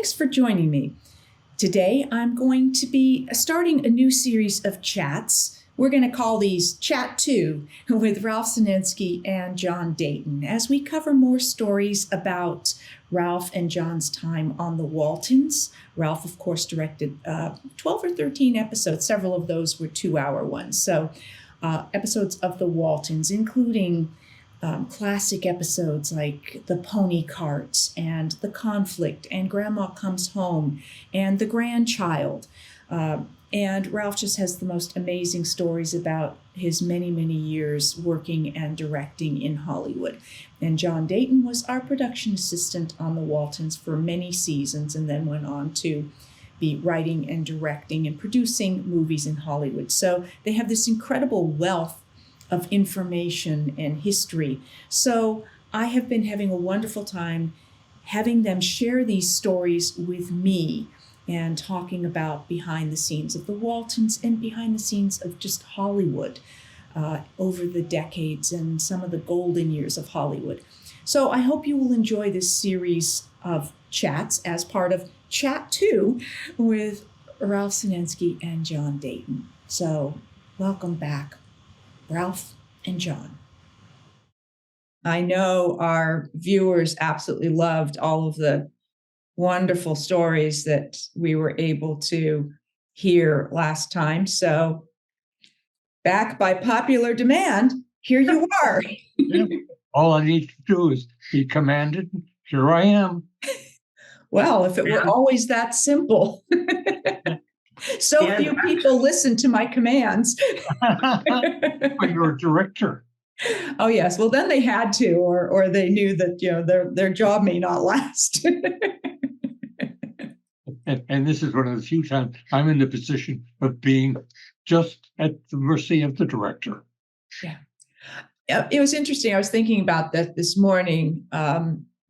Thanks for joining me. Today, I'm going to be starting a new series of chats. We're going to call these Chat 2 with Ralph Senensky and John Dayton as we cover more stories about Ralph and John's time on the Waltons. Ralph, of course, directed 12 or 13 episodes. Several of those were 2-hour ones. So episodes of the Waltons, including classic episodes like The Pony Cart and The Conflict and Grandma Comes Home and The Grandchild. And Ralph just has the most amazing stories about his many, many years working and directing in Hollywood. And John Dayton was our production assistant on the Waltons for many seasons and then went on to be writing and directing and producing movies in Hollywood. So they have this incredible wealth of information and history. So I have been having a wonderful time having them share these stories with me and talking about behind the scenes of the Waltons and behind the scenes of just Hollywood over the decades and some of the golden years of Hollywood. So I hope you will enjoy this series of chats as part of Chat 2 with Ralph Senensky and John Dayton. So welcome back, Ralph and John. I know our viewers absolutely loved all of the wonderful stories that we were able to hear last time. So back by popular demand, here you are. All I need to do is be commanded. Here I am. Well, if it were always that simple. So few people listen to my commands. But you're a director. Oh yes. Well, then they had to, or they knew that their job may not last. And this is one of the few times I'm in the position of being just at the mercy of the director. Yeah. It was interesting. I was thinking about that this morning.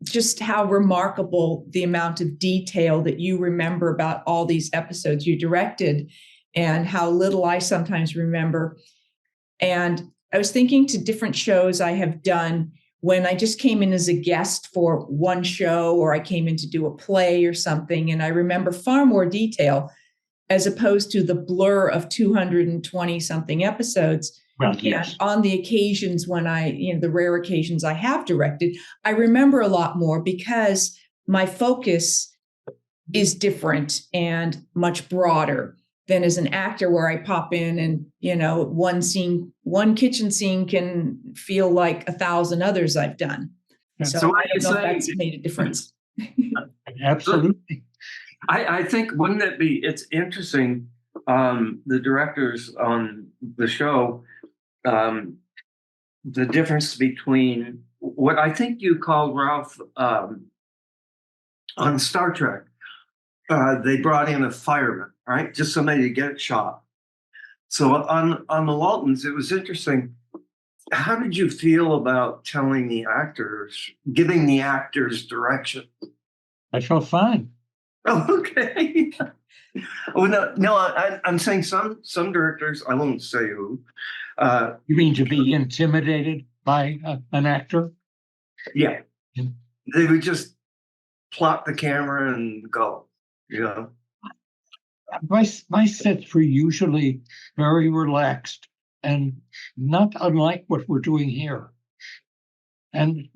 Just how remarkable the amount of detail that you remember about all these episodes you directed and how little I sometimes remember. And I was thinking to different shows I have done when I just came in as a guest for one show or I came in to do a play or something. And I remember far more detail as opposed to the blur of 220 something episodes. Well, yes. And on the occasions when the rare occasions I have directed, I remember a lot more because my focus is different and much broader than as an actor where I pop in and, one kitchen scene can feel like 1,000 others I've done. So I don't know if that's made a difference. Absolutely. I think, it's interesting, the directors on the show, the difference between what I think you called, Ralph, on Star Trek, they brought in a fireman, right? Just somebody to get shot. So on the Waltons, it was interesting. How did you feel about giving the actors direction? I felt fine. Oh, okay. I'm saying some directors, I won't say who. You mean to be intimidated by an actor? Yeah. They would just plot the camera and go, My sets were usually very relaxed and not unlike what we're doing here. And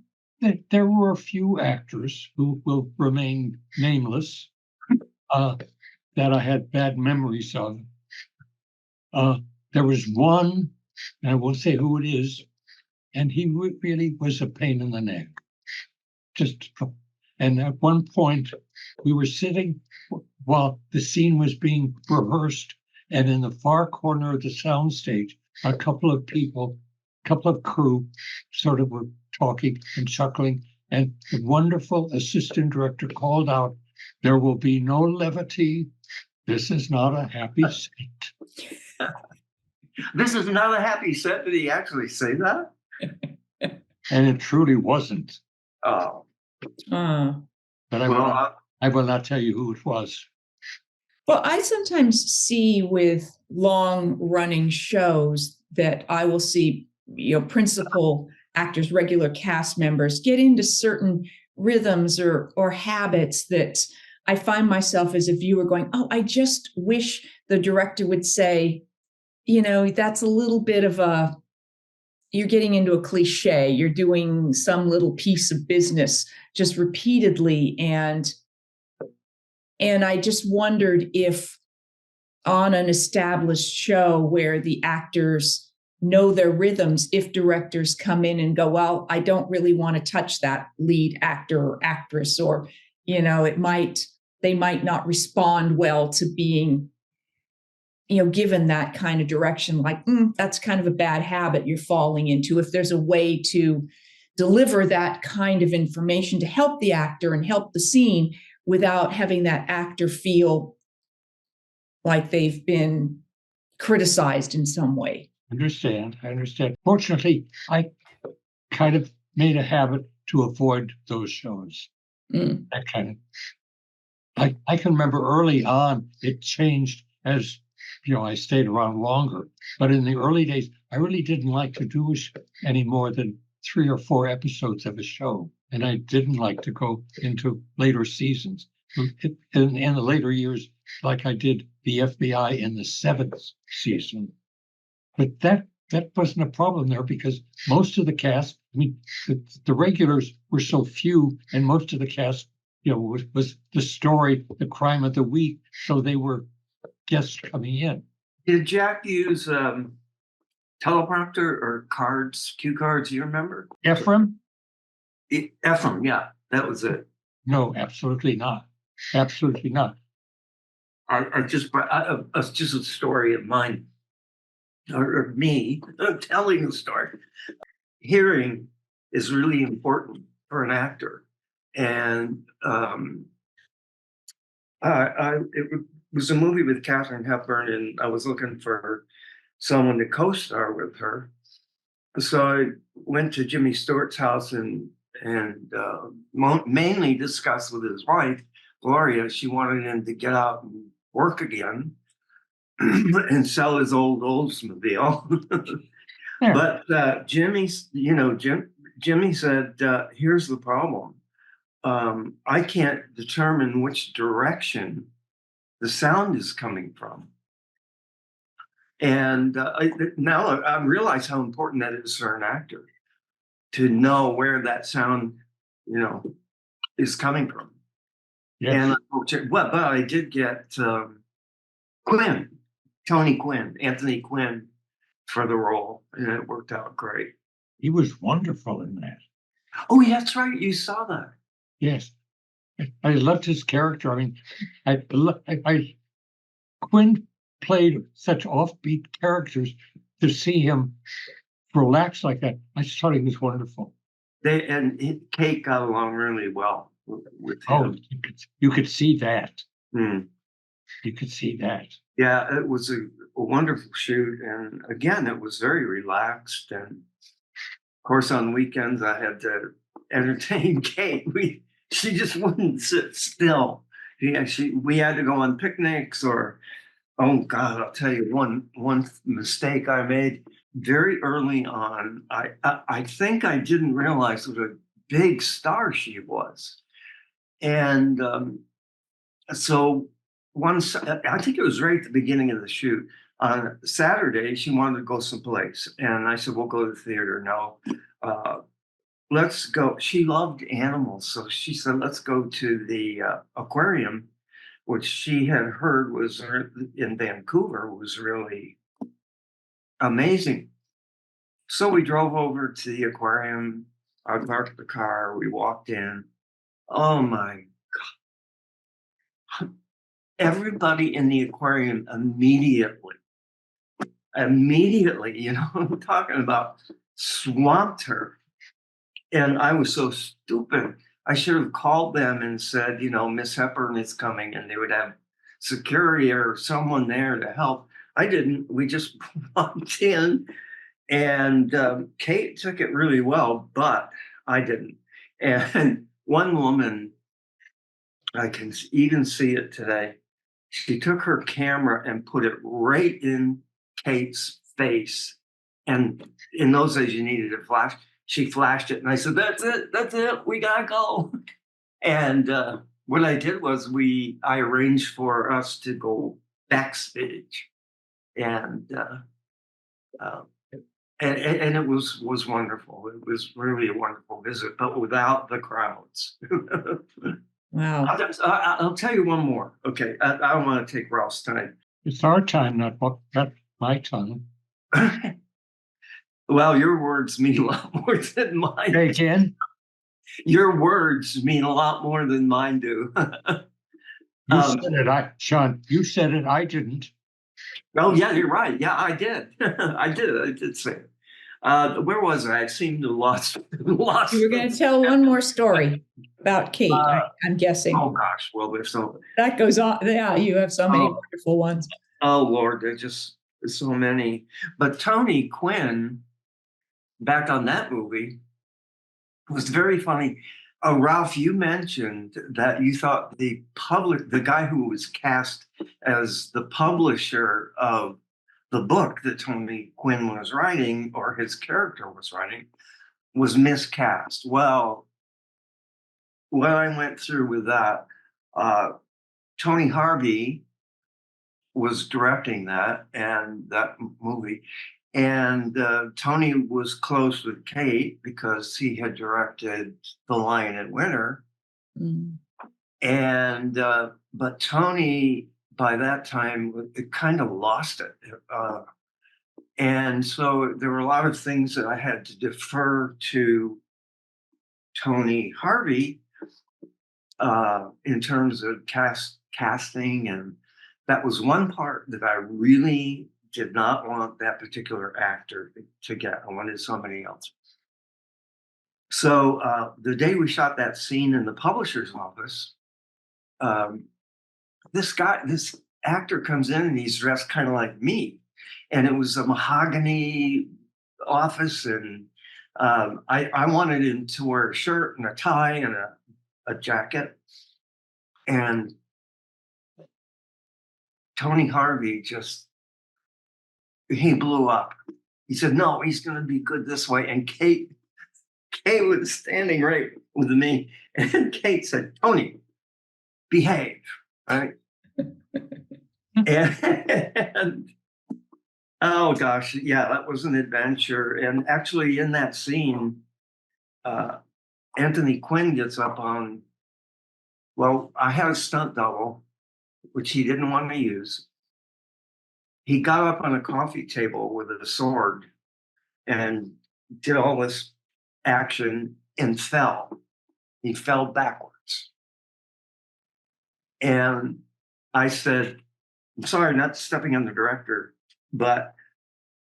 there were a few actors who will remain nameless that I had bad memories of. There was one, and I won't say who it is, and he really was a pain in the neck. And at one point, we were sitting while the scene was being rehearsed, and in the far corner of the soundstage, a couple of crew sort of were talking and chuckling, and the wonderful assistant director called out, "There will be no levity. This is not a happy set." This is not a happy set. Did he actually say that? And it truly wasn't. Oh. But I will not tell you who it was. Well, I sometimes see with long-running shows that I will see, principal actors, regular cast members get into certain rhythms or habits that I find myself as a viewer going, oh, I just wish the director would say, that's a little bit of you're getting into a cliche. You're doing some little piece of business just repeatedly. And I just wondered if on an established show where the actors know their rhythms, if directors come in and go, well, I don't really want to touch that lead actor or actress, or, they might not respond well to being, given that kind of direction, like, that's kind of a bad habit you're falling into. If there's a way to deliver that kind of information to help the actor and help the scene without having that actor feel like they've been criticized in some way. I understand. Fortunately, I kind of made a habit to avoid those shows. That kind of. I can remember early on it changed as I stayed around longer. But in the early days, I really didn't like to do any more than 3 or 4 episodes of a show, and I didn't like to go into later seasons. In the later years, like I did the FBI in the 7th season. But that wasn't a problem there because most of the cast, the regulars were so few, and most of the cast, was the story, the crime of the week. So they were guests coming in. Did Jack use teleprompter or cue cards? You remember? Ephraim? Ephraim, yeah, that was it. No, absolutely not. Absolutely not. Just a story of mine, or me telling a story. Hearing is really important for an actor, and it was a movie with Katharine Hepburn, and I was looking for someone to co-star with her. So I went to Jimmy Stewart's house and mainly discussed with his wife, Gloria. She wanted him to get out and work again and sell his old Oldsmobile. Yeah. But Jimmy said, here's the problem. I can't determine which direction the sound is coming from. And now I realize how important that is for an actor to know where that sound, is coming from. Yes. And but I did get Anthony Quinn for the role, and it worked out great. He was wonderful in that. Oh, yeah, that's right. You saw that. Yes. I loved his character. Quinn played such offbeat characters. To see him relax like that, I just thought he was wonderful. Kate got along really well with him. Oh, you could see that. You could see that. Yeah, it was a wonderful shoot, and again, it was very relaxed. And of course, on weekends, I had to entertain Kate. She just wouldn't sit still. We had to go on picnics, or oh God, I'll tell you one mistake I made very early on. I think I didn't realize what a big star she was, and so I think it was right at the beginning of the shoot. On Saturday, she wanted to go someplace, and I said, "We'll go to the theater." No. Let's go. She loved animals. So she said, let's go to the aquarium, which she had heard was in Vancouver was really amazing. So we drove over to the aquarium. I parked the car. We walked in. Oh my God. Everybody in the aquarium immediately, I'm talking about swamped her. And I was so stupid. I should have called them and said, Miss Hepburn is coming, and they would have security or someone there to help. I didn't. We just walked in, and Kate took it really well, but I didn't. And one woman, I can even see it today, she took her camera and put it right in Kate's face. And in those days, you needed a flash. She flashed it, and I said, that's it, we gotta go. And what I did was I arranged for us to go backstage, and uh, and it was wonderful. It was really a wonderful visit, but without the crowds. Wow. I'll tell you one more. Okay, I don't want to take Ralph's time. It's our time, not my time. Well, your words mean a lot more than mine. Say again? Your words mean a lot more than mine do. You said it, Sean, you said it, I didn't. Oh, yeah, you're right. Yeah, I did. I did say it. Where was I? I seemed to lost. You were going to tell one more story about Kate, I'm guessing. Oh, gosh. Well, there's so. That goes on. Yeah, you have so many wonderful ones. Oh, Lord, there's just so many. But Tony Quinn, back on that movie, was very funny. Ralph, you mentioned that you thought the guy who was cast as the publisher of the book that Tony Quinn was writing, or his character was writing, was miscast. Well, when I went through with that, Tony Harvey was directing that movie. And Tony was close with Kate because he had directed The Lion in Winter. Mm. And but Tony, by that time, it kind of lost it. And so there were a lot of things that I had to defer to Tony Harvey in terms of casting. And that was one part that I really did not want that particular actor to get. I wanted somebody else. So the day we shot that scene in the publisher's office, this actor comes in and he's dressed kind of like me. And it was a mahogany office. And I wanted him to wear a shirt and a tie and a jacket. And Tony Harvey he blew up. He said, no, he's going to be good this way. And Kate was standing right with me. And Kate said, Tony, behave. Right? and oh, gosh. Yeah, that was an adventure. And actually in that scene, Anthony Quinn gets up on, well, I had a stunt double, which he didn't want to use. He got up on a coffee table with a sword and did all this action and fell. He fell backwards. And I said, I'm sorry, not stepping on the director, but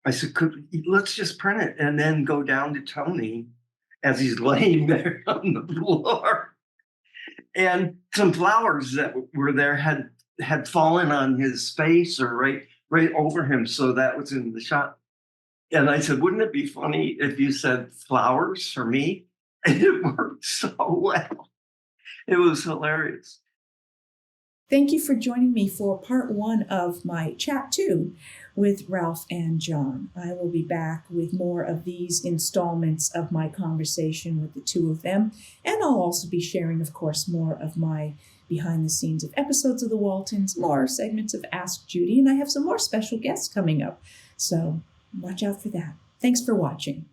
I said, let's just print it and then go down to Tony as he's laying there on the floor. And some flowers that were there had fallen on his face or right over him. So that was in the shot. And I said, wouldn't it be funny if you said flowers for me? And it worked so well. It was hilarious. Thank you for joining me for part 1 of my chat 2 with Ralph and John. I will be back with more of these installments of my conversation with the two of them. And I'll also be sharing, of course, more of my behind the scenes of episodes of the Waltons, more segments of Ask Judy, and I have some more special guests coming up. So watch out for that. Thanks for watching.